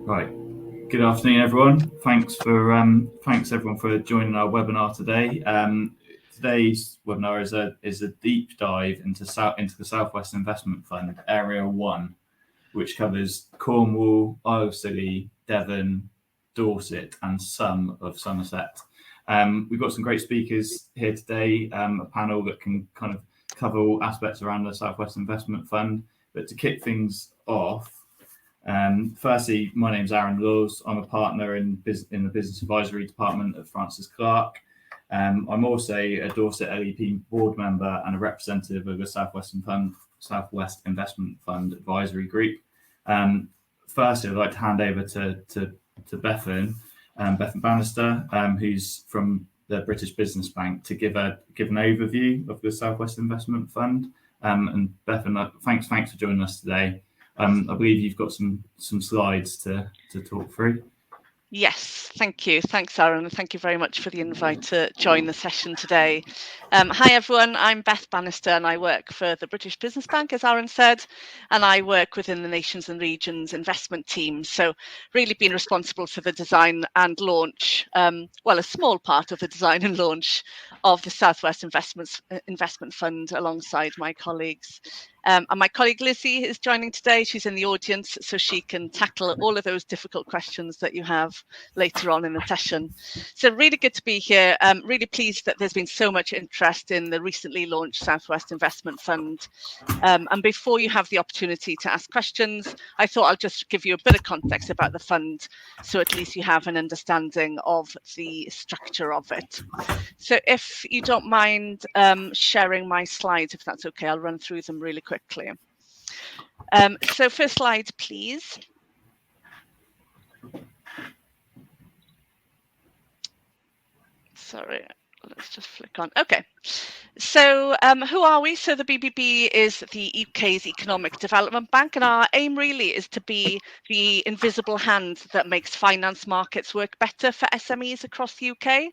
Right. Good afternoon, everyone. Thanks everyone for joining our webinar today. Today's webinar is a deep dive into the Southwest Investment Fund Area 1, which covers Cornwall, Isle of Scilly, Devon, Dorset, and some of Somerset. We've got some great speakers here today, a panel that can kind of cover all aspects around the Southwest Investment Fund. But to kick things off, firstly, my name's Aaron Laws. I'm a partner in the Business Advisory Department at Francis Clark. I'm also a Dorset LEP board member and a representative of the Southwest Investment Fund Advisory Group. Firstly, I'd like to hand over to Bethan, Bethan Bannister, who's from the British Business Bank, to give an overview of the Southwest Investment Fund. And Bethan, thanks for joining us today. I believe you've got some slides to talk through. Yes, thank you. Thanks, Aaron, and thank you very much for the invite to join the session today. Hi, everyone. I'm Beth Bannister, and I work for the British Business Bank, as Aaron said, and I work within the Nations and Regions investment team. So really been responsible for the design and launch, a small part of the design and launch of the Southwest Investment Fund alongside my colleagues. And my colleague Lizzie is joining today. She's in the audience, so she can tackle all of those difficult questions that you have later on in the session. So really good to be here. Really pleased that there's been so much interest in the recently launched Southwest Investment Fund. And before you have the opportunity to ask questions, I thought I'll just give you a bit of context about the fund, so at least you have an understanding of the structure of it. So if you don't mind sharing my slides, if that's okay, I'll run through them really quickly. So first slide, please. Sorry, let's just flick on. Okay, so who are we? So the BBB is the UK's economic development bank, and our aim really is to be the invisible hand that makes finance markets work better for SMEs across the UK.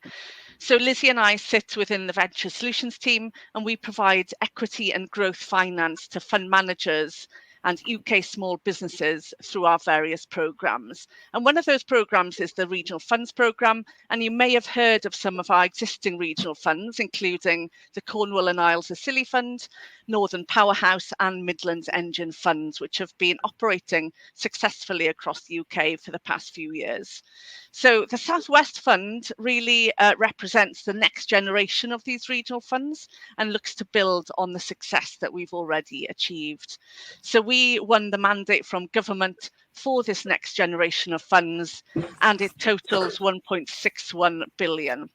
So Lizzie and I sit within the Venture Solutions team, and we provide equity and growth finance to fund managers and UK small businesses through our various programmes. And one of those programmes is the Regional Funds Programme, and you may have heard of some of our existing regional funds, including the Cornwall and Isles of Scilly Fund, Northern Powerhouse and Midlands Engine Funds, which have been operating successfully across the UK for the past few years. So the Southwest Fund really represents the next generation of these regional funds and looks to build on the success that we've already achieved. So we won the mandate from government for this next generation of funds, and it totals 1.61 billion.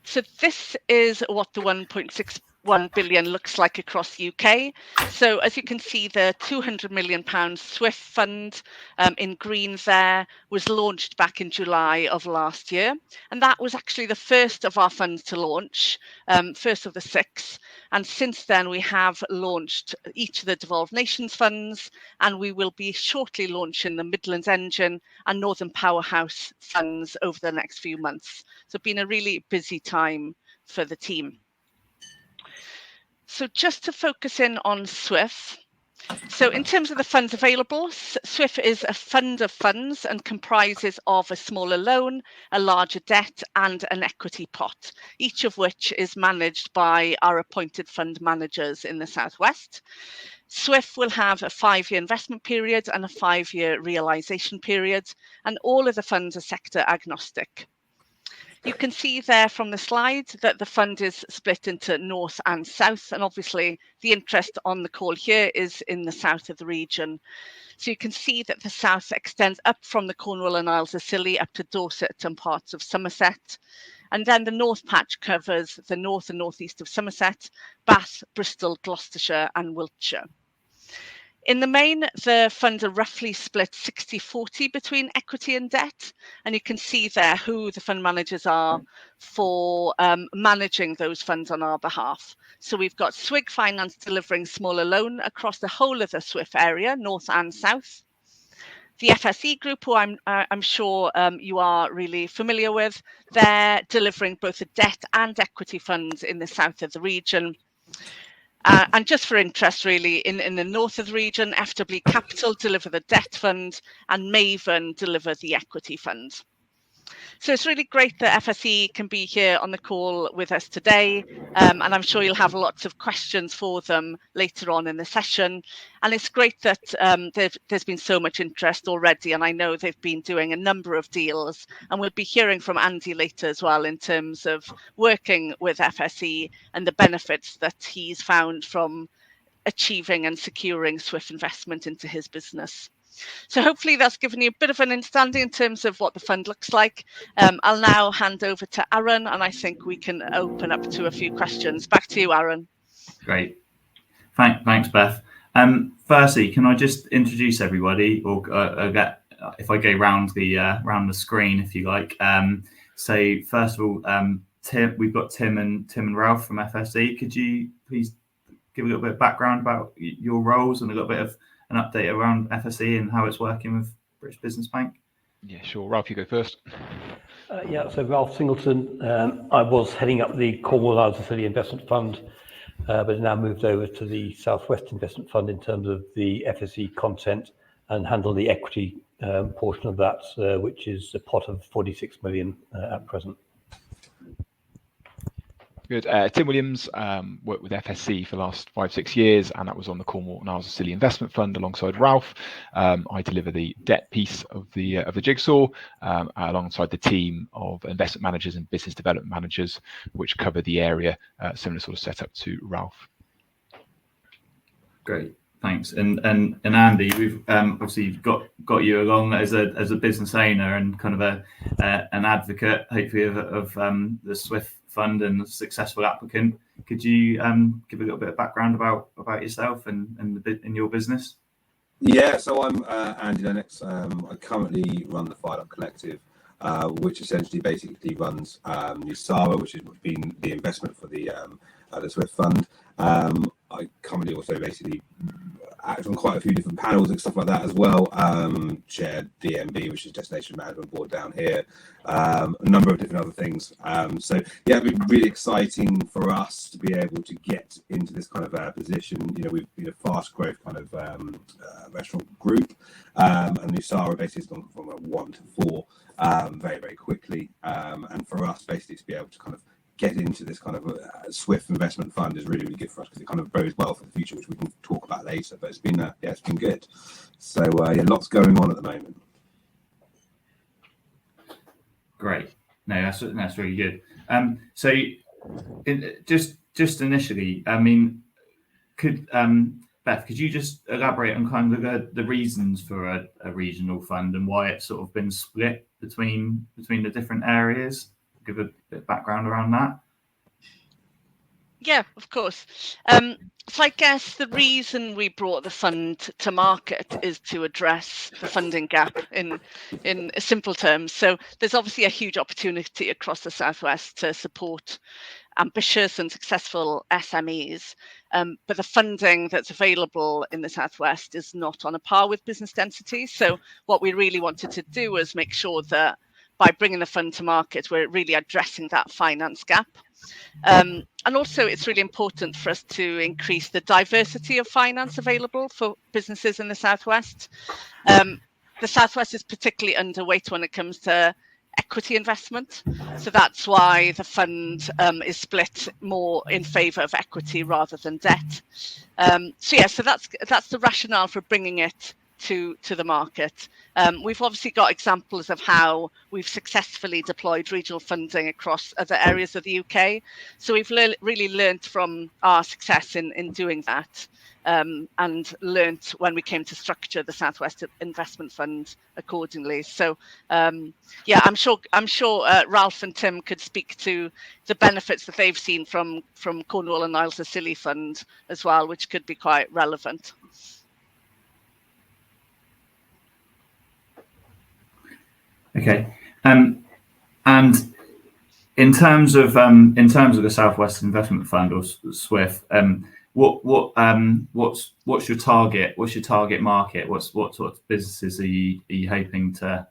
So this is what the 1.61 billion looks like across the UK. So as you can see, the £200 million SWIF Fund in green there was launched back in July of last year. And that was actually the first of our funds to launch, first of the 6. And since then, we have launched each of the Devolved Nations funds, and we will be shortly launching the Midlands Engine and Northern Powerhouse funds over the next few months. So it's been a really busy time for the team. So just to focus in on SWIF. So in terms of the funds available, SWIF is a fund of funds and comprises of a smaller loan, a larger debt and an equity pot, each of which is managed by our appointed fund managers in the Southwest. SWIF will have a 5-year investment period and a 5-year realisation period, and all of the funds are sector agnostic. You can see there from the slide that the fund is split into north and south, and obviously the interest on the call here is in the south of the region. So you can see that the south extends up from the Cornwall and Isles of Scilly up to Dorset and parts of Somerset. And then the north patch covers the north and northeast of Somerset, Bath, Bristol, Gloucestershire and Wiltshire. In the main, the funds are roughly split 60-40 between equity and debt, and you can see there who the fund managers are for managing those funds on our behalf. So we've got SWIG Finance delivering smaller loan across the whole of the SWIF area, north and south. The FSE Group, who I'm sure you are really familiar with, they're delivering both the debt and equity funds in the south of the region. And just for interest, really, in the north of the region, FW Capital deliver the debt fund and Maven deliver the equity fund. So it's really great that FSE can be here on the call with us today, and I'm sure you'll have lots of questions for them later on in the session. And it's great that there's been so much interest already, and I know they've been doing a number of deals, and we'll be hearing from Andy later as well in terms of working with FSE and the benefits that he's found from achieving and securing SWIF investment into his business. So hopefully that's given you a bit of an understanding in terms of what the fund looks like. I'll now hand over to Aaron, and I think we can open up to a few questions. Back to you, Aaron. Great. Thanks, Beth. Firstly, can I just introduce everybody, or if I go round the screen, if you like. So first of all, we've got Tim and Ralph from FSE. Could you please give a little bit of background about your roles and a little bit of an update around FSE and how it's working with British Business Bank? Yeah, sure. Ralph, you go first. So Ralph Singleton. I was heading up the Cornwall Isles of Scilly investment fund, but now moved over to the Southwest investment fund in terms of the FSE content and handle the equity portion of that, which is a pot of 46 million at present. Good. Tim Williams, worked with FSC for the last 5-6 years, and that was on the Cornwall Isles of Scilly investment fund alongside Ralph. I deliver the debt piece of the jigsaw alongside the team of investment managers and business development managers, which cover the area, similar sort of setup to Ralph. Great, thanks. And Andy, we've obviously got you along as a business owner and kind of an advocate, hopefully, of the SWIF Fund and a successful applicant. Could you give a little bit of background about yourself and your business? Yeah, so I'm Andy Lennox. I currently run the Fired Up Collective, which essentially basically runs Nusara, which has been the investment for the SWIF Fund. I currently also basically act on quite a few different panels and stuff like that as well. Chair DMB, which is Destination Management Board down here, a number of different other things. So yeah, it's been really exciting for us to be able to get into this kind of position. You know, we've been a fast growth kind of restaurant group, and Nusara basically has gone from a 1 to 4 very, very quickly. And for us basically to be able to kind of get into this kind of SWIF investment fund is really, really good for us because it kind of bodes well for the future, which we can talk about later. But it's been it's been good. So yeah, lots going on at the moment. Great. No, that's really good. So just initially, I mean, could Beth, could you just elaborate on kind of the reasons for a regional fund and why it's sort of been split between the different areas? Give a bit of background around that. Yeah, of course. So I guess the reason we brought the fund to market is to address the funding gap in simple terms. So there's obviously a huge opportunity across the Southwest to support ambitious and successful SMEs, but the funding that's available in the Southwest is not on a par with business density. So what we really wanted to do was make sure that by bringing the fund to market, we're really addressing that finance gap. And also, it's really important for us to increase the diversity of finance available for businesses in the Southwest. The Southwest is particularly underweight when it comes to equity investment. So that's why the fund is split more in favour of equity rather than debt. So that's the rationale for bringing it to the market. We've obviously got examples of how we've successfully deployed regional funding across other areas of the UK. So we've really learnt from our success in doing that, and learnt when we came to structure the Southwest Investment Fund accordingly. So yeah, I'm sure Ralph and Tim could speak to the benefits that they've seen from Cornwall and Isles of Scilly Fund as well, which could be quite relevant. Okay, and in terms of the Southwest Investment Fund or SWIF, what's your target? What's your target market? What sort of businesses are you hoping to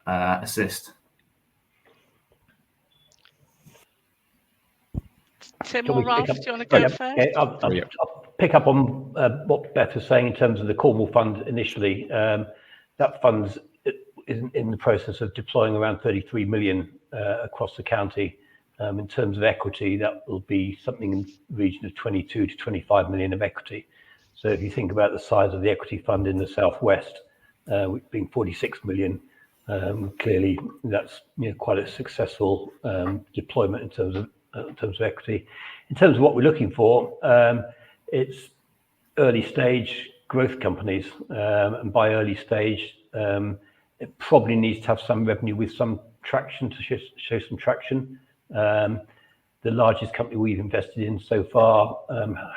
assist? Tim Shall or we pick Ralph, up? do you want to go Yeah, first? yeah, I'll pick up on what Beth was saying in terms of the Cornwall Fund initially. That fund's in the process of deploying around 33 million across the county. In terms of equity, that will be something in the region of 22 to 25 million of equity. So if you think about the size of the equity fund in the southwest, being 46 million, clearly that's quite a successful deployment in terms of equity. In terms of what we're looking for, it's early stage growth companies, and by early stage, it probably needs to have some revenue with some traction to show some traction. The largest company we've invested in so far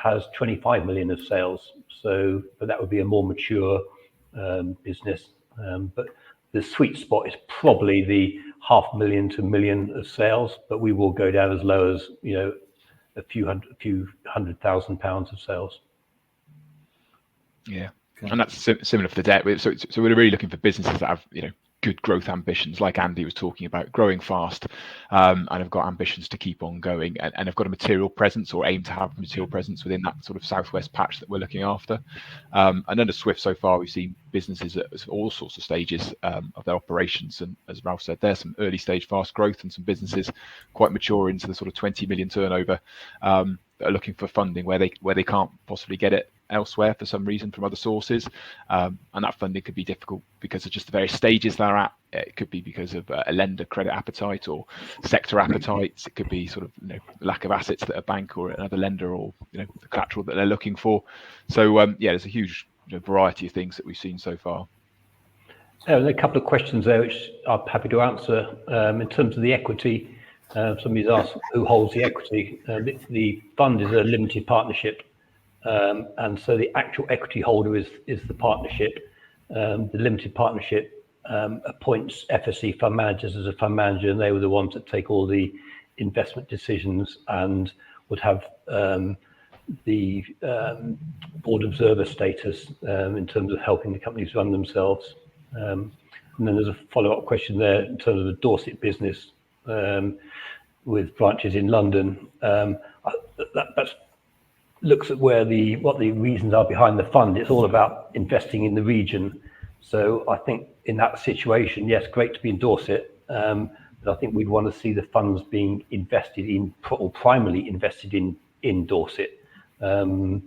has 25 million of sales, but that would be a more mature business. But the sweet spot is probably the 500,000 to 1 million of sales, but we will go down as low as a few £100,000 of sales. Yeah, okay. And that's similar for the debt. So we're really looking for businesses that have good growth ambitions, like Andy was talking about, growing fast, and have got ambitions to keep on going, and have got a material presence or aim to have material presence within that sort of southwest patch that we're looking after. And under SWIF so far, we've seen businesses at all sorts of stages of their operations, and as Ralph said, there's some early stage fast growth and some businesses quite mature into the sort of 20 million turnover that are looking for funding where they can't possibly get it elsewhere for some reason from other sources, and that funding could be difficult because of just the various stages they're at. It could be because of a lender credit appetite or sector appetites. It could be sort of lack of assets that a bank or another lender or the collateral that they're looking for. So yeah, there's a huge variety of things that we've seen so far. There are a couple of questions there which I'm happy to answer. In terms of the equity, somebody's asked who holds the equity. The fund is a limited partnership. And so the actual equity holder is the partnership. The limited partnership appoints FSE Fund Managers as a fund manager, and they were the ones that take all the investment decisions and would have the board observer status in terms of helping the companies run themselves. And then there's a follow-up question there in terms of the Dorset business with branches in London. That's looks at what the reasons are behind the fund. It's all about investing in the region. So I think in that situation, yes, great to be in Dorset, but I think we'd want to see the funds being invested in, or primarily invested in Dorset. So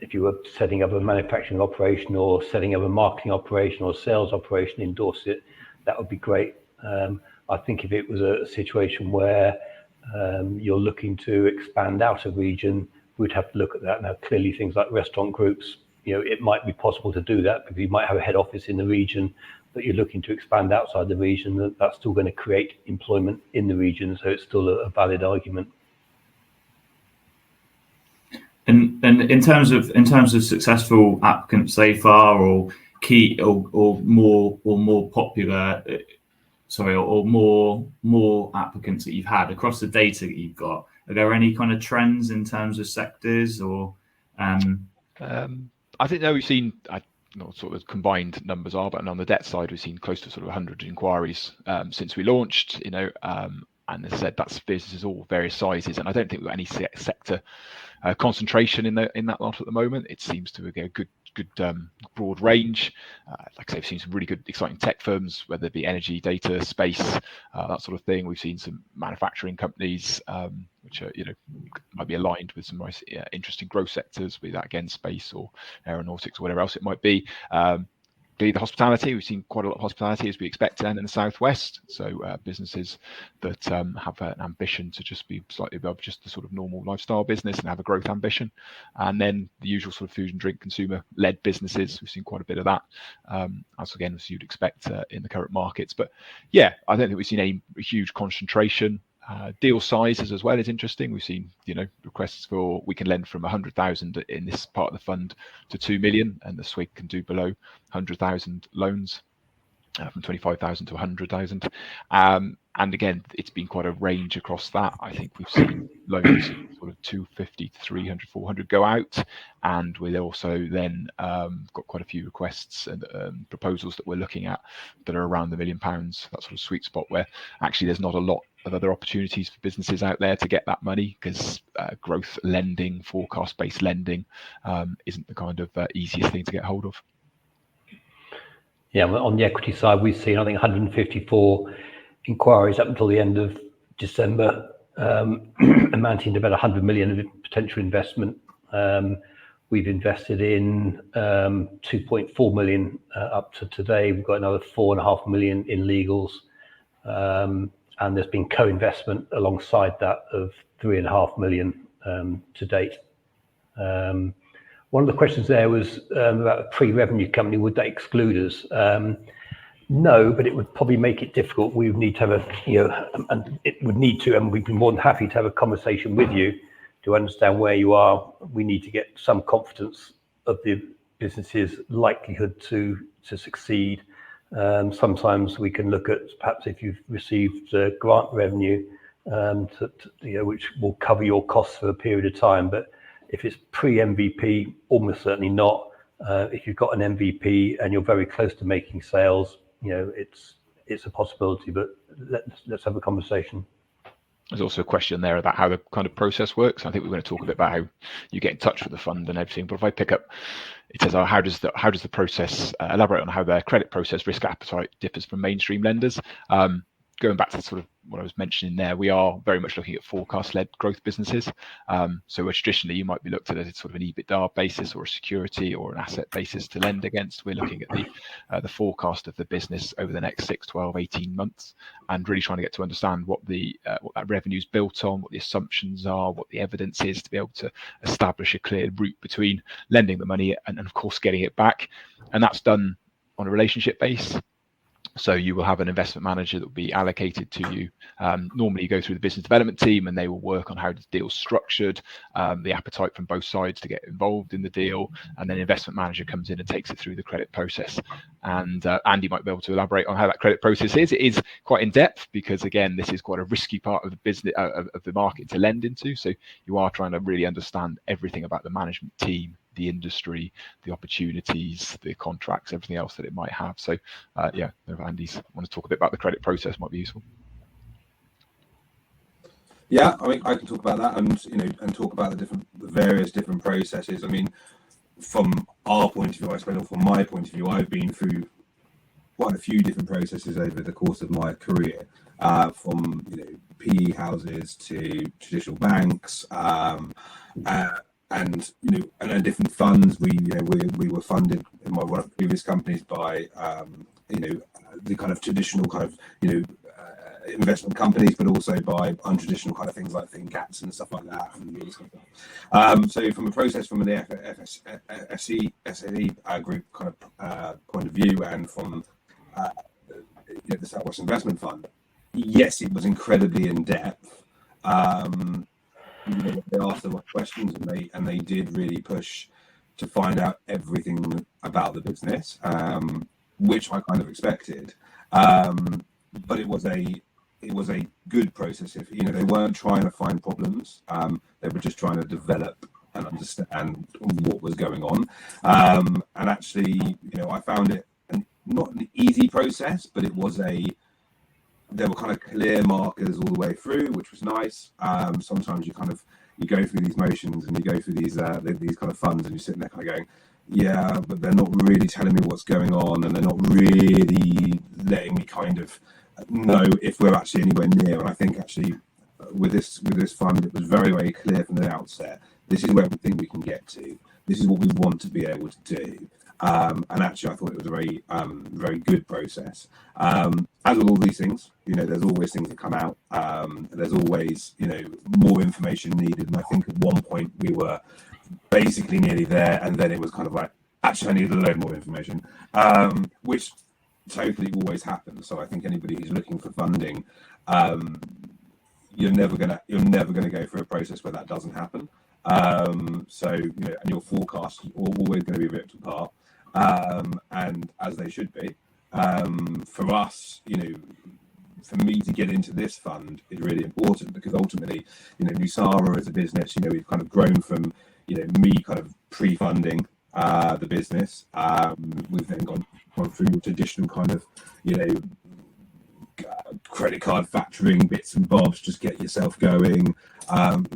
if you were setting up a manufacturing operation or setting up a marketing operation or sales operation in Dorset, that would be great. I think if it was a situation where you're looking to expand out of region, we'd have to look at that. Now, clearly things like restaurant groups, it might be possible to do that because you might have a head office in the region, but you're looking to expand outside the region, that's still going to create employment in the region. So it's still a valid argument. And in terms of successful applicants so far, or key or more popular, or more applicants that you've had across the data that you've got, are there any kind of trends in terms of sectors or? I think we've seen, not sort of combined numbers are, but on the debt side, we've seen close to sort of 100 inquiries since we launched, and as I said, that's businesses all various sizes, and I don't think we've got any sector concentration in that lot at the moment. It seems to be a good broad range. Like I say, we've seen some really good, exciting tech firms, whether it be energy, data, space, that sort of thing. We've seen some manufacturing companies, which are, might be aligned with some nice, interesting growth sectors, be that again space or aeronautics or whatever else it might be. The hospitality, we've seen quite a lot of hospitality as we expect in the southwest. So businesses that have an ambition to just be slightly above just the sort of normal lifestyle business and have a growth ambition. And then the usual sort of food and drink consumer-led businesses, we've seen quite a bit of that, as again as you'd expect in the current markets. But yeah, I don't think we've seen a huge concentration. Deal sizes as well is interesting. We've seen, requests for, we can lend from 100,000 in this part of the fund to 2 million, and the SWIG can do below 100,000 loans. from 25,000 to 100,000. And again, it's been quite a range across that. I think we've seen loans sort of 250 to 300, 400 go out, and we've also then got quite a few requests and proposals that we're looking at that are around the £1 million, that sort of sweet spot where actually there's not a lot of other opportunities for businesses out there to get that money, because growth lending, forecast-based lending isn't the kind of easiest thing to get hold of. Yeah, on the equity side, we've seen, I think, 154 inquiries up until the end of December, amounting to about 100 million of potential investment. We've invested in 2.4 million up to today. We've got another 4.5 million in legals, and there's been co-investment alongside that of 3.5 million to date. One of the questions there was about a pre-revenue company. Would they exclude us? No, but it would probably make it difficult. We would need to have and it would need to, and we'd be more than happy to have a conversation with you to understand where you are. We need to get some confidence of the business's likelihood to succeed. Sometimes we can look at perhaps if you've received grant revenue, which will cover your costs for a period of time. But if it's pre-MVP, almost certainly not. If you've got an MVP and you're very close to making sales, it's a possibility. But let's have a conversation. There's also a question there about how the kind of process works. I think we're going to talk a bit about how you get in touch with the fund and everything. But if I pick up, it says, how does the process elaborate on how their credit process risk appetite differs from mainstream lenders? Going back to sort of what I was mentioning there, we are very much looking at forecast-led growth businesses. So where traditionally you might be looked at as sort of an EBITDA basis or a security or an asset basis to lend against. We're looking at the forecast of the business over the next 6, 12, 18 months, and really trying to get to understand what that revenue is built on, what the assumptions are, what the evidence is, to be able to establish a clear route between lending the money and of course getting it back. And that's done on a relationship base. So you will have an investment manager that will be allocated to you. Normally you go through the business development team and they will work on how the deal's structured, the appetite from both sides to get involved in the deal, and then the investment manager comes in and takes it through the credit process. And Andy might be able to elaborate on how that credit process is. It is quite in depth because, again, this is quite a risky part of the business of the market to lend into. So you are trying to really understand everything about the management team, the industry, the opportunities, the contracts, everything else that it might have. So if Andy's want to talk a bit about the credit process, might be useful. Yeah, I mean, I can talk about that and talk about the various different processes. I mean, from our point of view, I suppose, or from my point of view, I've been through quite a few different processes over the course of my career, from PE houses to traditional banks, and then different funds. We were funded in one of the previous companies by the kind of traditional kind of investment companies, but also by untraditional kind of things like ThinCats and stuff like that. So from a process from the FSE Group kind of point of view, and from the South West Investment Fund, yes, it was incredibly in depth. They asked the right questions, and they did really push to find out everything about the business, which I kind of expected. But it was a good process. If they weren't trying to find problems, they were just trying to develop and understand what was going on. And actually, I found it not an easy process, but there were kind of clear markers all the way through, which was nice. Sometimes you go through these motions and you go through these kind of funds, and you're sitting there kind of going, yeah, but they're not really telling me what's going on, and they're not really letting me kind of know if we're actually anywhere near. And I think actually with this fund, it was very, very clear from the outset. This is where we think we can get to. This is what we want to be able to do. And actually, I thought it was a very, very good process. As with all these things, there's always things that come out. There's always, more information needed. And I think at one point we were basically nearly there, and then it was kind of like, actually, I needed a load more information, which totally always happens. So I think anybody who's looking for funding, you're never gonna go through a process where that doesn't happen. And your forecasts are always going to be ripped apart, and as they should be. for us, for me to get into this fund is really important, because ultimately, Nusara as a business, we've kind of grown from, me kind of pre-funding the business. We've then gone through your traditional kind of, credit card factoring bits and bobs, just get yourself going.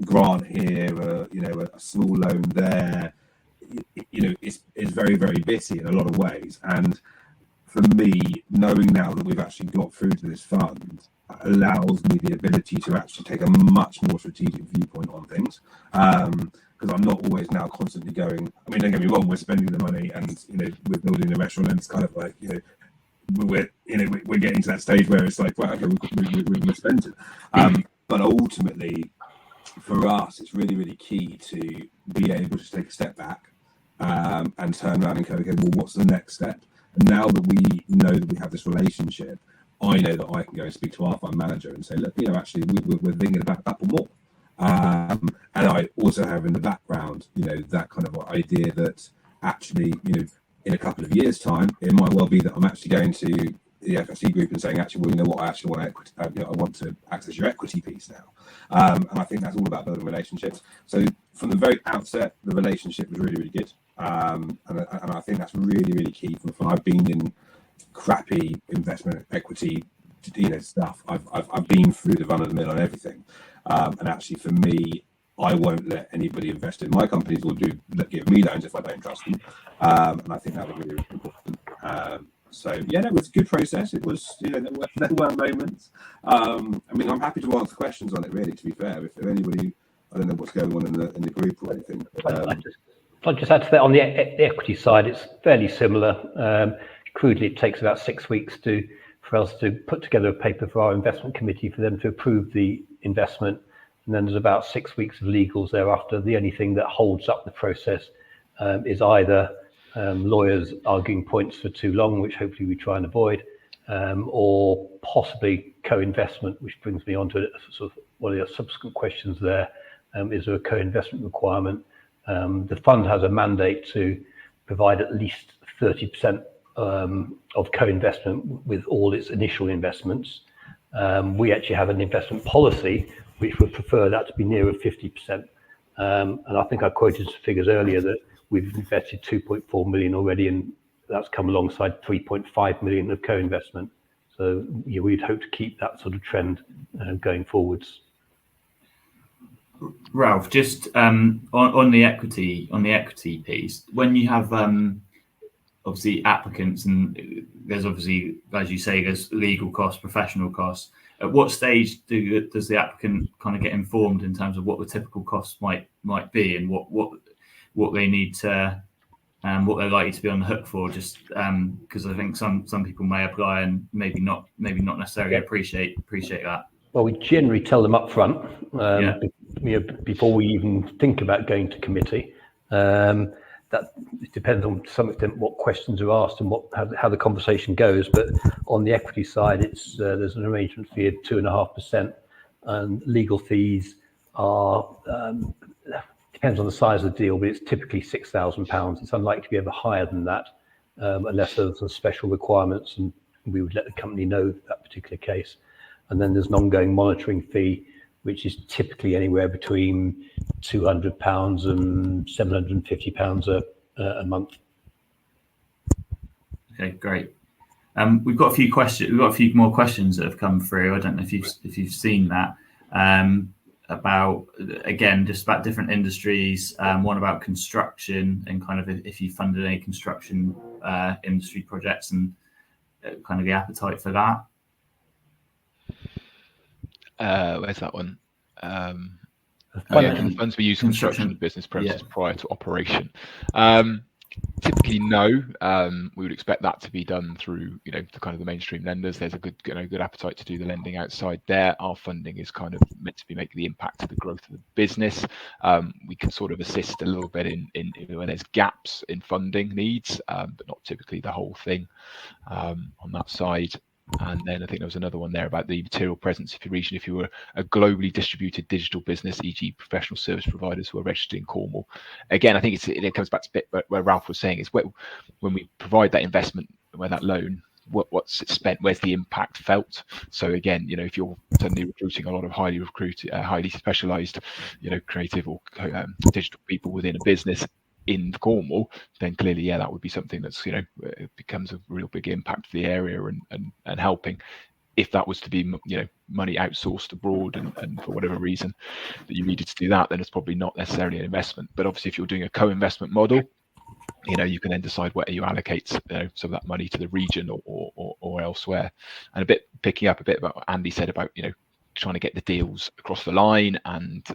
Grant here, a small loan there. It's very, very bitty in a lot of ways. And for me, knowing now that we've actually got through to this fund allows me the ability to actually take a much more strategic viewpoint on things. Because I'm not always now constantly going, I mean, don't get me wrong, we're spending the money and, we're building the restaurant, and it's kind of like, we're getting to that stage where it's like, right, okay, we're going to spend it. But ultimately, for us, it's really, really key to be able to take a step back and turn around and go, okay, well, what's the next step? And now that we know that we have this relationship, I know that I can go and speak to our fund manager and say, look, actually, we're thinking about that or more. And I also have in the background, that kind of idea that actually, in a couple of years' time, it might well be that I'm actually going to the FSE Group and saying, actually, well, you know what, I actually want equity. I want to access your equity piece now. And I think that's all about building relationships. So from the very outset, the relationship was really, really good. And I think that's really, really key. From I've been in crappy investment equity, stuff. I've been through the run of the mill on everything. And actually, for me, I won't let anybody invest in my companies or give me loans if I don't trust them. And I think that was really important. So yeah, it was a good process. It was, there were moments. I mean, I'm happy to answer questions on it. Really, to be fair, if there anybody, I don't know what's going on in the group or anything. I'll just add to that on the equity side, it's fairly similar. Crudely, it takes about 6 weeks for us to put together a paper for our investment committee for them to approve the investment. And then there's about 6 weeks of legals thereafter. The only thing that holds up the process is either lawyers arguing points for too long, which hopefully we try and avoid, or possibly co-investment, which brings me on to sort of one of the subsequent questions there. Is there a co-investment requirement? The fund has a mandate to provide at least 30% of co-investment with all its initial investments. We actually have an investment policy which would prefer that to be nearer 50%. And I think I quoted some figures earlier that we've invested 2.4 million already, and that's come alongside 3.5 million of co-investment. So we'd hope to keep that sort of trend going forwards. Ralph, just on the equity piece, when you have obviously applicants, and there's obviously, as you say, there's legal costs, professional costs. At what stage does the applicant kind of get informed in terms of what the typical costs might be, and what they need to, what they're likely to be on the hook for? Just because I think some people may apply and maybe not necessarily appreciate that. Well, we generally tell them up front before we even think about going to committee. That depends on to some extent what questions are asked and how the conversation goes. But on the equity side, it's there's an arrangement fee of 2.5%, and legal fees are depends on the size of the deal, but it's typically £6,000. It's unlikely to be ever higher than that, unless there's some special requirements, and we would let the company know that particular case. And then there's an ongoing monitoring fee, which is typically anywhere between £200 and £750 a month. Okay, great. We've got a few questions. We've got a few more questions that have come through. I don't know if you've seen that. About, again, just about different industries. One about construction and kind of if you funded any construction industry projects and kind of the appetite for that. Where's that one? Can funds be used in construction business premises prior to operation? Typically, no. We would expect that to be done through, the kind of the mainstream lenders. There's a good appetite to do the lending outside there. Our funding is kind of meant to be making the impact of the growth of the business. We can sort of assist a little bit in when there's gaps in funding needs, but not typically the whole thing on that side. And then I think there was another one there about the material presence of your region. If you were a globally distributed digital business, e.g. professional service providers who are registered in Cornwall. Again, I think it comes back to a bit where Ralph was saying is when we provide that investment, where that loan, what's it spent, where's the impact felt. So again, if you're suddenly recruiting a lot of highly specialized, creative or digital people within a business in Cornwall, then clearly, that would be something that's, it becomes a real big impact for the area and helping. If that was to be, money outsourced abroad and for whatever reason that you needed to do that, then it's probably not necessarily an investment. But obviously, if you're doing a co-investment model, you can then decide whether you allocate some of that money to the region or elsewhere. And picking up a bit about what Andy said about, trying to get the deals across the line, and,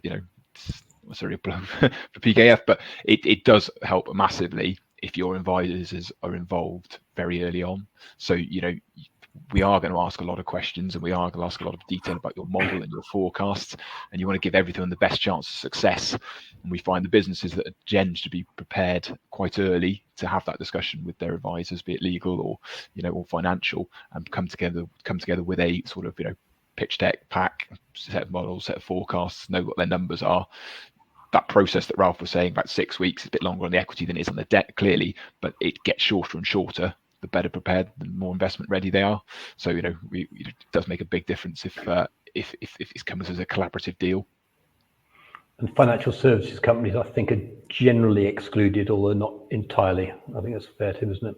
sorry, a blow for PKF, but it does help massively if your advisors are involved very early on. So, we are going to ask a lot of questions, and we are going to ask a lot of detail about your model and your forecasts, and you want to give everyone the best chance of success. And we find the businesses that tend to be prepared quite early to have that discussion with their advisors, be it legal or or financial, and come together with a sort of pitch deck pack, set of models, set of forecasts, know what their numbers are. That process that Ralph was saying, about 6 weeks, is a bit longer on the equity than it is on the debt, clearly, but it gets shorter and shorter the better prepared, the more investment ready they are. So it does make a big difference if it comes as a collaborative deal. And financial services companies, I think, are generally excluded, although not entirely. I think that's fair, Tim, isn't it?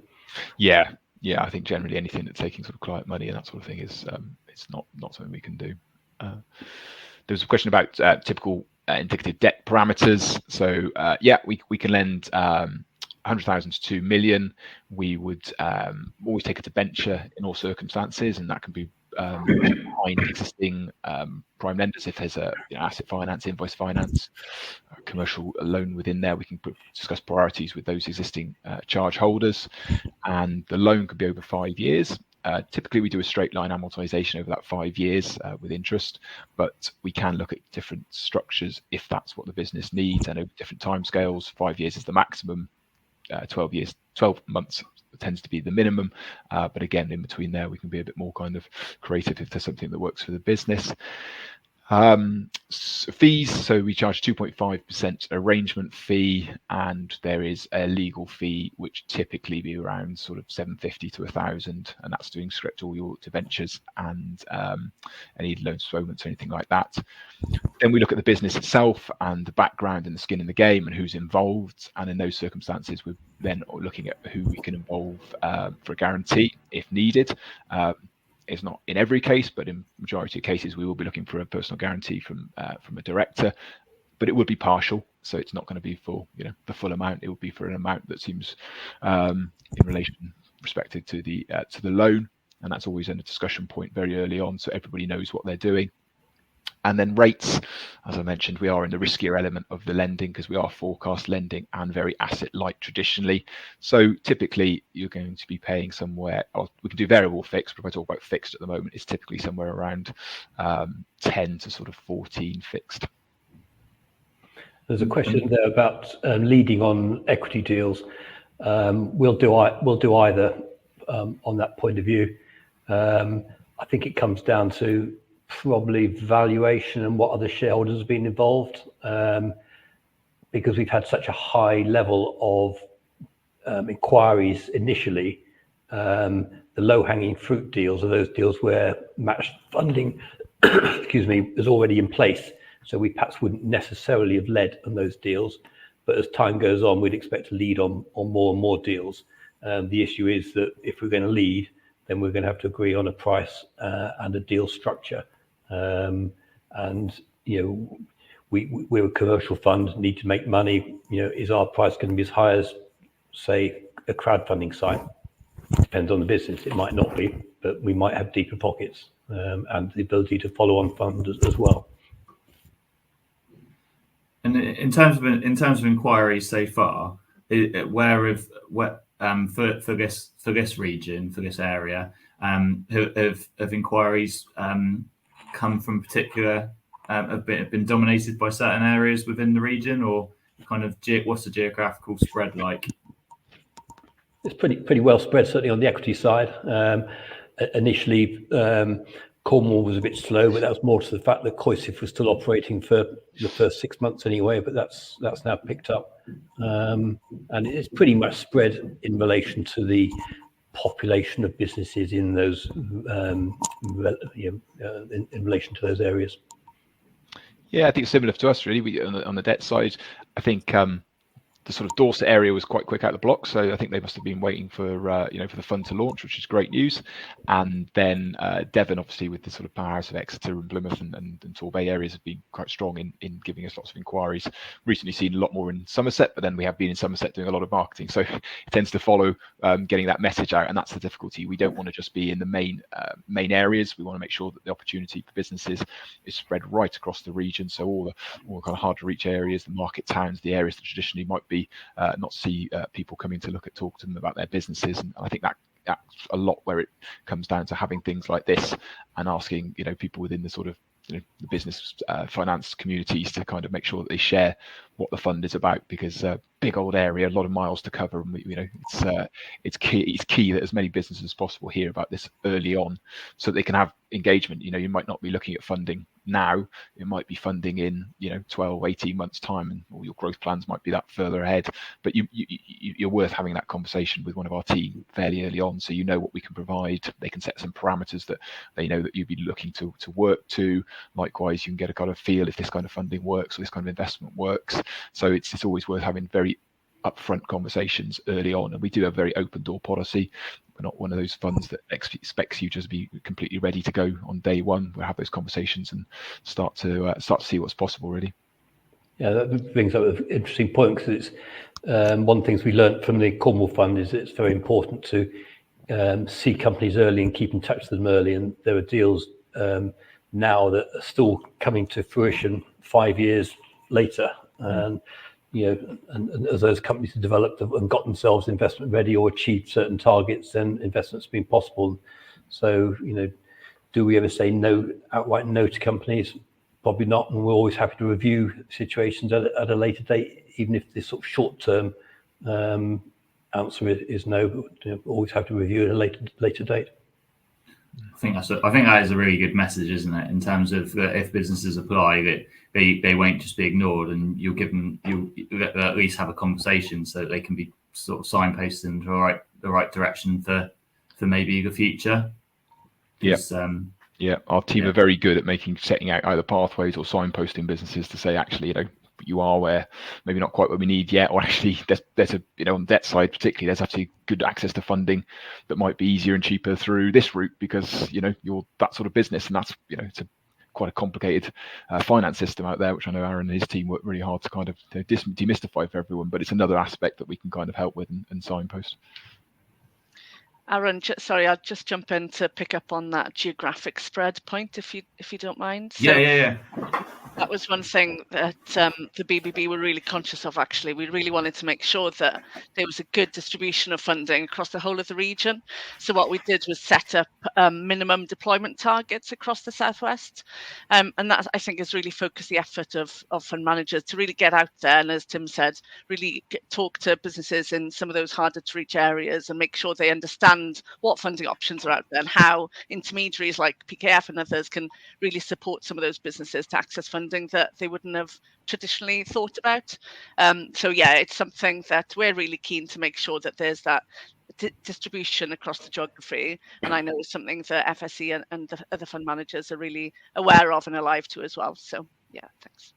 Yeah, I think generally anything that's taking sort of client money and that sort of thing is it's not something we can do. There was a question about typical indicative debt parameters. So we can lend 100,000 to 2 million. We would always take a debenture in all circumstances, and that can be behind existing prime lenders if there's a asset finance, invoice finance, commercial loan within there. We can discuss priorities with those existing charge holders, and the loan could be over 5 years. Typically, we do a straight line amortization over that 5 years with interest, but we can look at different structures if that's what the business needs, and over different timescales. 5 years is the maximum. 12 months tends to be the minimum, but again, in between there, we can be a bit more kind of creative if there's something that works for the business. Fees, so we charge 2.5% arrangement fee, and there is a legal fee which typically be around sort of 750 to 1,000, and that's doing script all your debentures and any loan postponements or anything like that. Then we look at the business itself and the background and the skin in the game and who's involved, and in those circumstances we're then looking at who we can involve for a guarantee if needed. It's not in every case, but in majority of cases, we will be looking for a personal guarantee from a director, but it would be partial. So it's not going to be for the full amount. It would be for an amount that seems in relation respected to the loan, and that's always in a discussion point very early on, so everybody knows what they're doing. And then rates, as I mentioned, we are in the riskier element of the lending because we are forecast lending and very asset light traditionally. So typically you're going to be paying somewhere, or we can do variable fixed, but if I talk about fixed at the moment, it's typically somewhere around 10 to sort of 14 fixed. There's a question there about leading on equity deals. We'll do either on that point of view. I think it comes down to probably valuation and what other shareholders have been involved, because we've had such a high level of inquiries initially. The low-hanging fruit deals are those deals where matched funding is already in place, so we perhaps wouldn't necessarily have led on those deals, but as time goes on we'd expect to lead on more and more deals. The issue is that if we're going to lead, then we're going to have to agree on a price and a deal structure. We're a commercial fund, need to make money. Is our price going to be as high as, say, a crowdfunding site? Depends on the business. It might not be, but we might have deeper pockets and the ability to follow on fund as well. And in terms of inquiries so far, for this region, for this area, have inquiries come from particular have been dominated by certain areas within the region, or kind of what's the geographical spread like? It's pretty well spread, certainly on the equity side. Initially, Cornwall was a bit slow, but that was more to the fact that COISIF was still operating for the first 6 months anyway, but that's now picked up. And it's pretty much spread in relation to the population of businesses in those in relation to those areas. Yeah, I think it's similar to us really. We on the debt side, I think the sort of Dorset area was quite quick out the block, so I think they must have been waiting for for the fund to launch, which is great news. And then Devon, obviously, with the sort of powerhouse of Exeter and Plymouth and Torbay areas, have been quite strong in giving us lots of inquiries. Recently seen a lot more in Somerset, but then we have been in Somerset doing a lot of marketing, so it tends to follow getting that message out, and that's the difficulty. We don't want to just be in the main areas. We want to make sure that the opportunity for businesses is spread right across the region, so all the kind of hard to reach areas, the market towns, the areas that traditionally might be not see people coming to talk to them about their businesses. And I think that's a lot where it comes down to having things like this and asking people within the sort of the business finance communities to kind of make sure that they share what the fund is about, because big old area, a lot of miles to cover, and it's key that as many businesses as possible hear about this early on so that they can have engagement. You might not be looking at funding now, it might be funding in 12, 18 months time, and all your growth plans might be that further ahead, but you're worth having that conversation with one of our team fairly early on, so what we can provide. They can set some parameters that they know that you'd be looking to work to. Likewise, you can get a kind of feel if this kind of funding works or this kind of investment works. So it's always worth having very upfront conversations early on, and we do have a very open door policy. We're not one of those funds that expects you to be completely ready to go on day one. We'll have those conversations and start to see what's possible, really. Yeah, that brings up an interesting point, because it's one of the things we learned from the Cornwall Fund is it's very important to see companies early and keep in touch with them early. And there are deals now that are still coming to fruition 5 years later, and and as those companies have developed and got themselves investment ready or achieved certain targets, then investment's been possible. So do we ever say outright no to companies? Probably not, and we're always happy to review situations at a later date, even if this sort of short-term answer is no. Always have to review at a later date. I think that is a really good message, isn't it? In terms of that, if businesses apply, that they won't just be ignored, and you'll at least have a conversation so that they can be sort of signposted in the right direction for maybe the future. Yeah, our team are very good at setting out either pathways or signposting businesses to say, actually, you are where maybe not quite what we need yet, or actually there's a on the debt side particularly, there's actually good access to funding that might be easier and cheaper through this route, because you're that sort of business, and that's it's quite a complicated finance system out there, which I know Aaron and his team work really hard to kind of demystify for everyone, but it's another aspect that we can kind of help with and signpost. Aaron, sorry, I'll just jump in to pick up on that geographic spread point, if you don't mind. So, yeah. That was one thing that the BBB were really conscious of, actually. We really wanted to make sure that there was a good distribution of funding across the whole of the region. So what we did was set up minimum deployment targets across the Southwest. And that, I think, has really focused the effort of fund managers to really get out there and, as Tim said, really talk to businesses in some of those harder to reach areas and make sure they understand what funding options are out there and how intermediaries like PKF and others can really support some of those businesses to access funding that they wouldn't have traditionally thought about. So yeah, it's something that we're really keen to make sure that there's that distribution across the geography, and I know it's something that FSE and the other fund managers are really aware of and alive to as well. So yeah, thanks.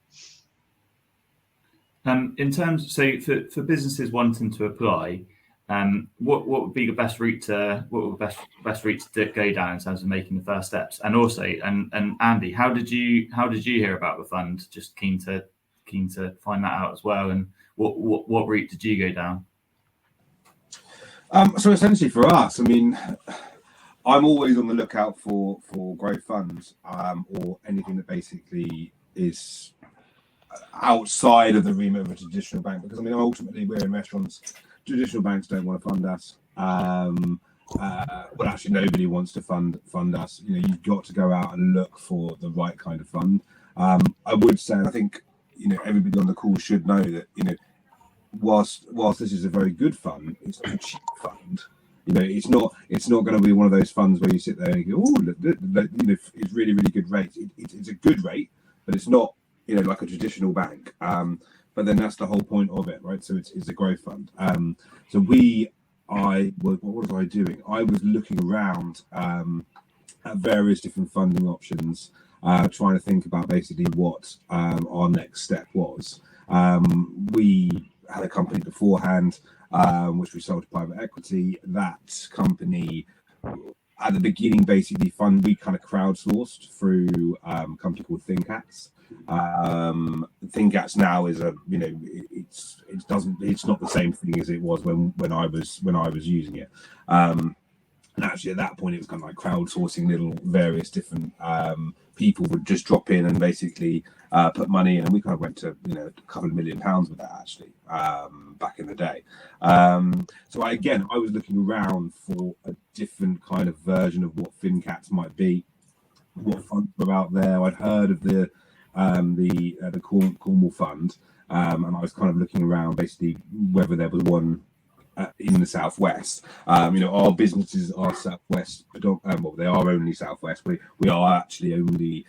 In terms, so for businesses wanting to apply, what would be the best route to go down in terms of making the first steps? And also, and Andy, how did you hear about the fund? Just keen to find that out as well. And what route did you go down? So essentially for us, I mean, I'm always on the lookout for growth funds or anything that basically is outside of the remit of a traditional bank, because I mean ultimately we're in restaurants. Traditional banks don't want to fund us. Well, actually, nobody wants to fund us. You've got to go out and look for the right kind of fund. I would say, I think, everybody on the call should know that, whilst this is a very good fund, it's not a cheap fund. It's not going to be one of those funds where you sit there and go, oh, it's really, really good rate. It's a good rate, but it's not, like a traditional bank. But then that's the whole point of it, right? So it's a growth fund. So we what was I doing? I was looking around at various different funding options, trying to think about basically what our next step was. We had a company beforehand, which we sold to private equity. That company, at the beginning, basically we kind of crowdsourced through a company called ThinkAts. ThinkAts now is it's not the same thing as it was when I was using it. And actually, at that point, it was kind of like crowdsourcing little various different people would just drop in and basically put money in, and we kind of went to a couple of £1 million with that actually back in the day. So I was looking around for a different kind of version of what ThinkAts might be, what funds were out there. I'd heard of the Cornwall Fund, and I was kind of looking around basically whether there was one in the southwest. Our businesses are southwest, well, they are only southwest. We are actually only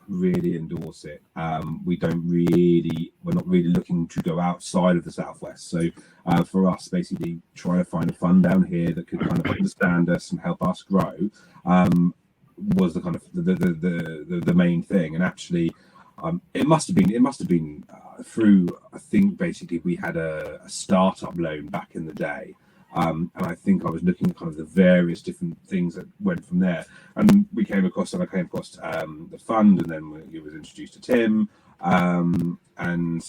really in Dorset. We're not really looking to go outside of the southwest. So for us, basically trying to find a fund down here that could kind of understand us and help us grow was the kind of the main thing. And actually, it must have been through, I think basically we had a startup loan back in the day, and I think I was looking at kind of the various different things that went from there, and I came across the fund, and then it was introduced to Tim, and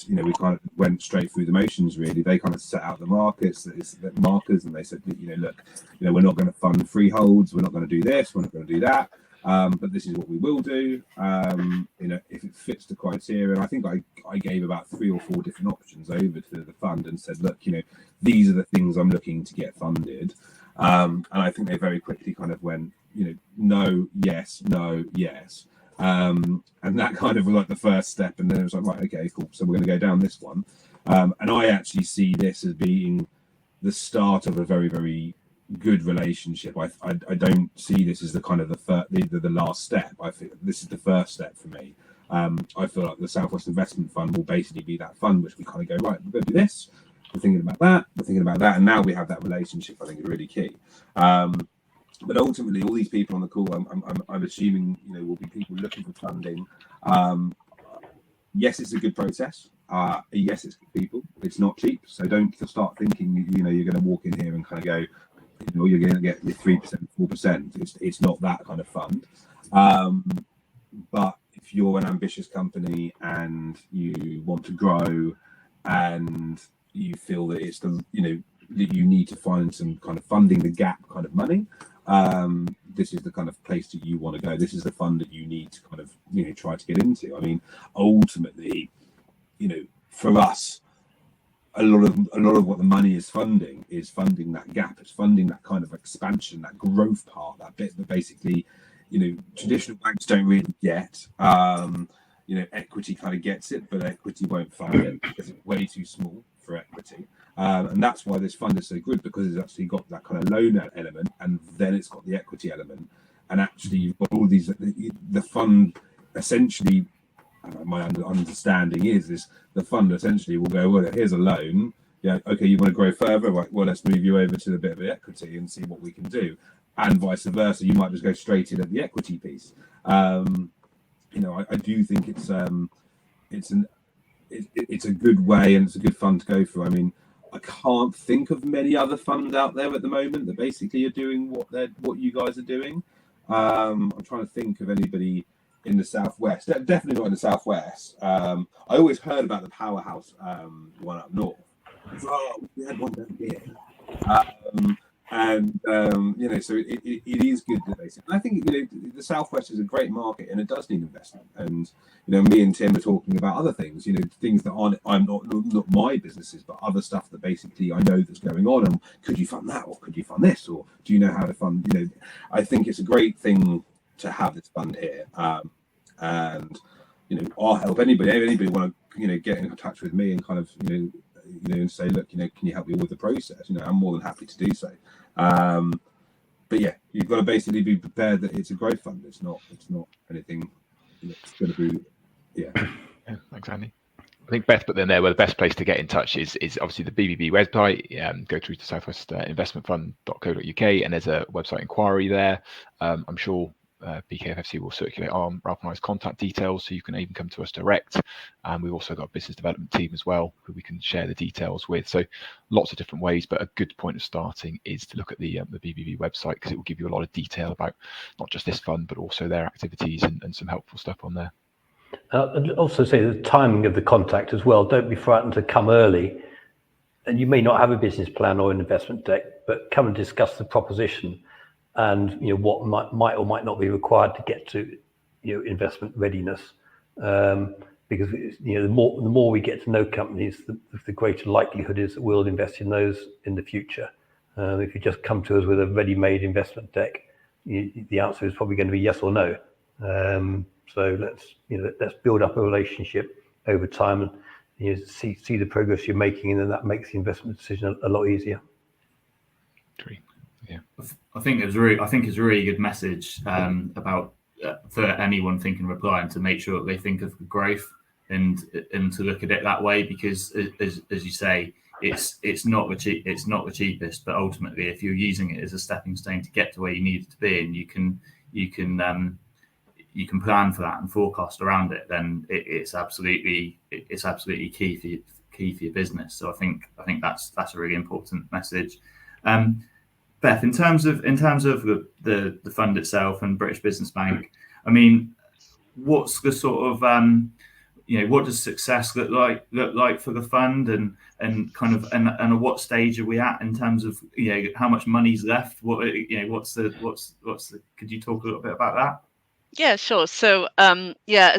we kind of went straight through the motions really. They kind of set out the markets, the markers, and they said, look, we're not going to fund freeholds, we're not going to do this, we're not going to do that. But this is what we will do, if it fits the criteria. And I think I gave about 3 or 4 different options over to the fund and said, look, these are the things I'm looking to get funded. And I think they very quickly kind of went, no, yes, no, yes. And that kind of was like the first step. And then it was like, right, okay, cool. So we're going to go down this one. And I actually see this as being the start of a very, very good relationship. I don't see this as the kind of the last step. I think this is the first step for me. I feel like the Southwest Investment Fund will basically be that fund which we kind of go, right, we're going to do this, we're thinking about that, and now we have that relationship. I think is really key. But ultimately, all these people on the call, I'm assuming will be people looking for funding. Yes, it's a good process. Yes, it's good people. It's not cheap, so don't start thinking you're going to walk in here and kind of go, you're going to get your 3%, 4%. It's not that kind of fund. But if you're an ambitious company and you want to grow, and you feel that it's that you need to find some kind of funding the gap kind of money, this is the kind of place that you want to go. This is the fund that you need to kind of try to get into. I mean, ultimately, for us, a lot of what the money is funding that gap. It's funding that kind of expansion, that growth part, that bit that basically, traditional banks don't really get. Equity kind of gets it, but equity won't fund it because it's way too small for equity. And that's why this fund is so good, because it's actually got that kind of loan element, and then it's got the equity element. And actually, you've got all these. The fund essentially, my understanding is the fund essentially will go, well, here's a loan. Yeah, okay, you want to grow further? Right, well, let's move you over to a bit of the equity and see what we can do. And vice versa, you might just go straight in at the equity piece. I do think it's a good way, and it's a good fund to go through. I mean, I can't think of many other funds out there at the moment that basically are doing what you guys are doing. I'm trying to think of anybody in the southwest. Definitely not in the southwest. I always heard about the Powerhouse one up north. We had one down here. So it is good that they say. I think the southwest is a great market, and it does need investment. And me and Tim are talking about other things, things that I'm not my businesses, but other stuff that basically I know that's going on. And could you fund that, or could you fund this, or do you know how to fund? I think it's a great thing to have this fund here, and I'll help anybody want to get in touch with me and kind of and say, look, can you help me with the process? I'm more than happy to do so. But yeah, you've got to basically be prepared that it's a growth fund. It's not anything. It's going to be, yeah. Thanks, Andy. think Beth put them there where the best place to get in touch is obviously the BBB website. Go through to southwestinvestmentfund.co.uk and there's a website inquiry there. I'm sure PKFFC will circulate our Ralph and I's contact details, so you can even come to us direct. We've also got a business development team as well who we can share the details with. So lots of different ways, but a good point of starting is to look at the BBB website, because it will give you a lot of detail about not just this fund but also their activities and some helpful stuff on there. I'd also say the timing of the contact as well. Don't be frightened to come early, and you may not have a business plan or an investment deck, but come and discuss the proposition and what might or might not be required to get to investment readiness. Because the more we get to know companies, the greater likelihood is that we'll invest in those in the future. If you just come to us with a ready-made investment deck, the answer is probably going to be yes or no. So let's build up a relationship over time and see the progress you're making, and then that makes the investment decision a lot easier. True. Yeah, I think it's a really good message about for anyone thinking of applying, to make sure that they think of the growth and to look at it that way, because as you say, it's not the cheapest, but ultimately if you're using it as a stepping stone to get to where you need it to be, and you can plan for that and forecast around it, then it's absolutely key for your business. So I think that's a really important message. Beth, in terms of the fund itself and British Business Bank, I mean, what's the sort of what does success look like for the fund, and at what stage are we at in terms of how much money's left? What's the could you talk a little bit about that? Yeah, sure. So, as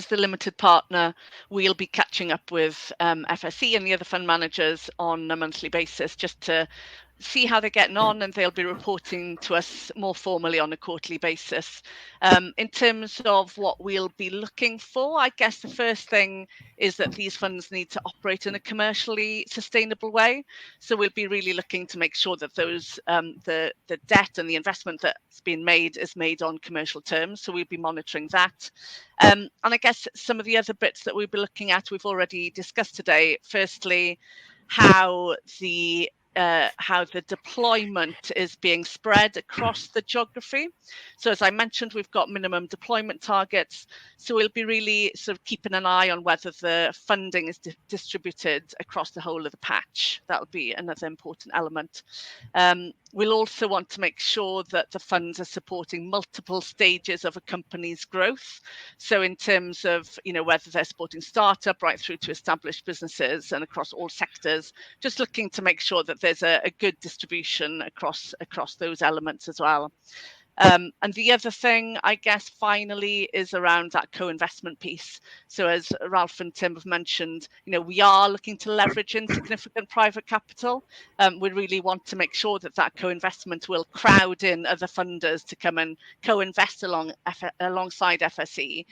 the limited partner, we'll be catching up with FSE and the other fund managers on a monthly basis, just to see how they're getting on, and they'll be reporting to us more formally on a quarterly basis. In terms of what we'll be looking for, I guess the first thing is that these funds need to operate in a commercially sustainable way. So we'll be really looking to make sure that those the debt and the investment that's been made is made on commercial terms. So we'll be monitoring that. And I guess some of the other bits that we'll be looking at, we've already discussed today. Firstly, how the deployment is being spread across the geography. So as I mentioned, we've got minimum deployment targets. So we'll be really sort of keeping an eye on whether the funding is distributed across the whole of the patch. That would be another important element. We'll also want to make sure that the funds are supporting multiple stages of a company's growth. So in terms of, whether they're supporting startup right through to established businesses and across all sectors, just looking to make sure that there's a good distribution across those elements as well. And the other thing, I guess, finally, is around that co-investment piece. So as Ralph and Tim have mentioned, we are looking to leverage in significant private capital. We really want to make sure that co-investment will crowd in other funders to come and co-invest alongside FSE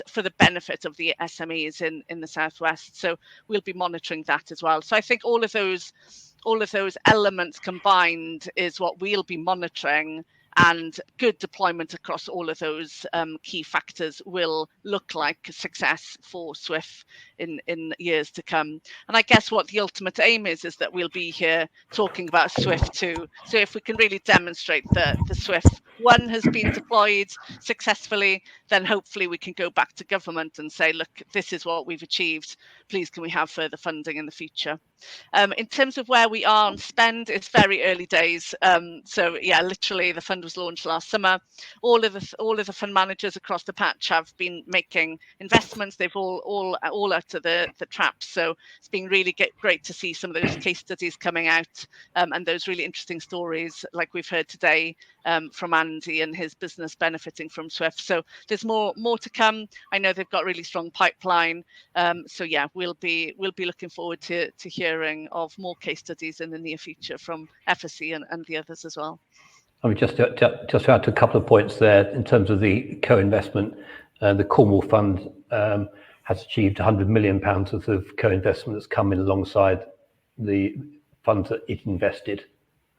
for the benefit of the SMEs in the Southwest. So we'll be monitoring that as well. So I think all of those elements combined is what we'll be monitoring, and good deployment across all of those key factors will look like success for SWIF in years to come. And I guess what the ultimate aim is that we'll be here talking about SWIF 2. So if we can really demonstrate that the SWIF 1 has been deployed successfully, then hopefully we can go back to government and say, look, this is what we've achieved. Please, can we have further funding in the future? In terms of where we are on spend, it's very early days. So yeah, literally the fund was launched last summer. All of the fund managers across the patch have been making investments. They've all out of the traps. So it's been really great to see some of those case studies coming out, and those really interesting stories like we've heard today from Andy and his business benefiting from SWIF. So there's more to come. I know they've got really strong pipeline. So yeah, we'll be looking forward to hearing of more case studies in the near future from FSE and the others as well. I mean, just to add to a couple of points there in terms of the co-investment, the Cornwall Fund has achieved £100 million worth of co-investment that's come in alongside the funds that it invested,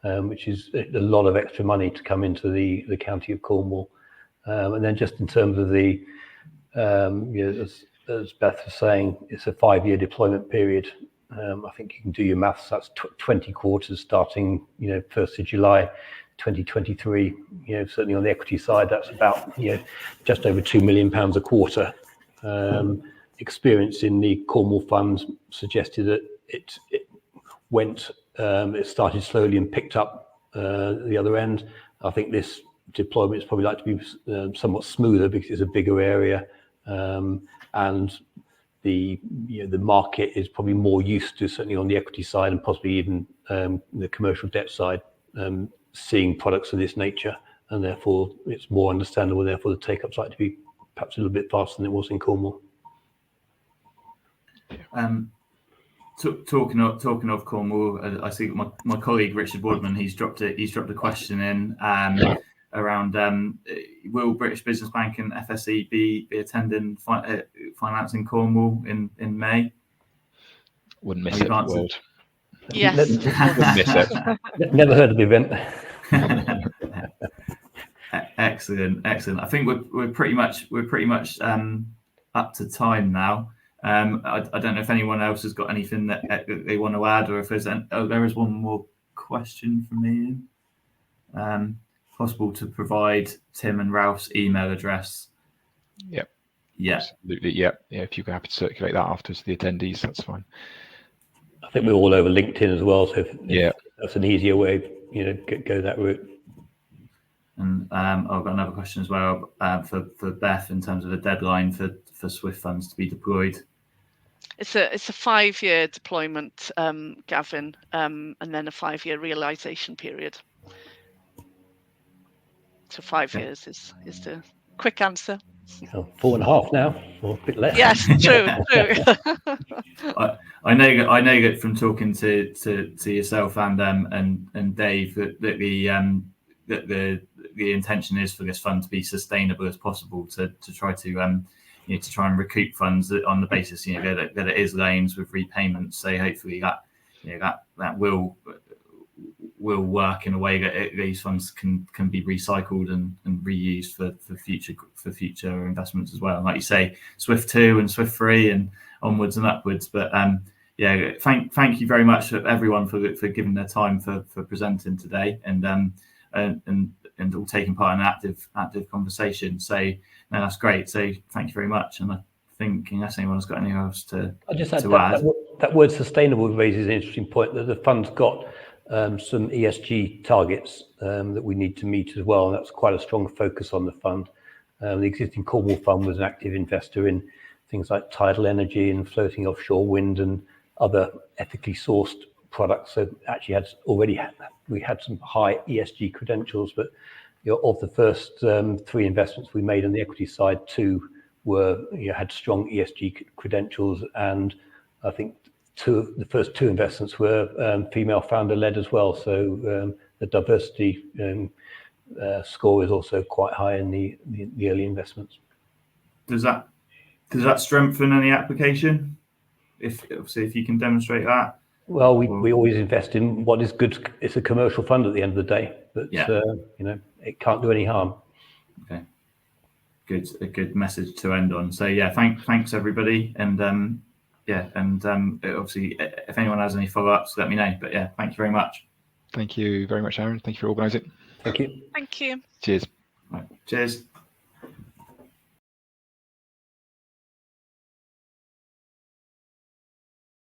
which is a lot of extra money to come into the county of Cornwall. And then just in terms of the, as Beth was saying, it's a 5-year deployment period. I think you can do your maths. That's 20 quarters starting, 1st of July 2023. Certainly on the equity side, that's about just over £2 million a quarter. Experience in the Cornwall funds suggested that it started slowly and picked up the other end. I think this deployment is probably like to be somewhat smoother because it's a bigger area, and the market is probably more used to, certainly on the equity side and possibly even the commercial debt side, seeing products of this nature, and therefore it's more understandable. Therefore, the take-up's likely to be perhaps a little bit faster than it was in Cornwall. Talking of Cornwall, I see my colleague Richard Woodman. He's dropped a question in around will British Business Bank and FSE be attending financing Cornwall in May? Wouldn't miss it for the world. Yes. Wouldn't miss it. Never heard of the event. Excellent. I think we're pretty much up to time now. I don't know if anyone else has got anything that they want to add, or if there's there is one more question from me. Possible to provide Tim and Ralph's email address? Yep. Yeah. Absolutely. Yep. Yeah. If you're happy to circulate that afterwards to the attendees, that's fine. I think we're all over LinkedIn as well, so yeah, that's an easier way, go that route. And I've got another question as well for Beth in terms of a deadline for SWIF funds to be deployed. It's a 5-year deployment, Gavin, and then a 5-year realisation period. So 5 years is the quick answer. 4.5 now, or a bit less. Yes, true. I know that from talking to yourself and Dave that the intention is for this fund to be sustainable as possible, to try to try and recoup funds on the basis that it is loans with repayments. So hopefully that will work in a way that these funds can be recycled and reused for future investments as well. And like you say, SWIFT 2 and SWIFT 3 and onwards and upwards. But thank you very much everyone for giving their time for presenting today and all taking part in an active conversation. So no, that's great. So thank you very much. And I think unless anyone's got anything else to just add add. That word sustainable raises an interesting point, that the fund's got some ESG targets that we need to meet as well. And that's quite a strong focus on the fund. The existing Cornwall fund was an active investor in things like tidal energy and floating offshore wind and other ethically sourced products. So actually we had some high ESG credentials, but of the first 3 investments we made on the equity side, 2 had strong ESG credentials, and I think the first 2 investments were female founder led as well. So the diversity score is also quite high in the early investments. Does that strengthen any application? If you can demonstrate that. Well, we always invest in what is good. It's a commercial fund at the end of the day, but it can't do any harm. Okay, a good message to end on. So thanks everybody, and obviously if anyone has any follow-ups, let me know. But thank you very much. Thank you very much, Aaron. Thank you for organising. Thank you. Thank you. Cheers. Right. Cheers.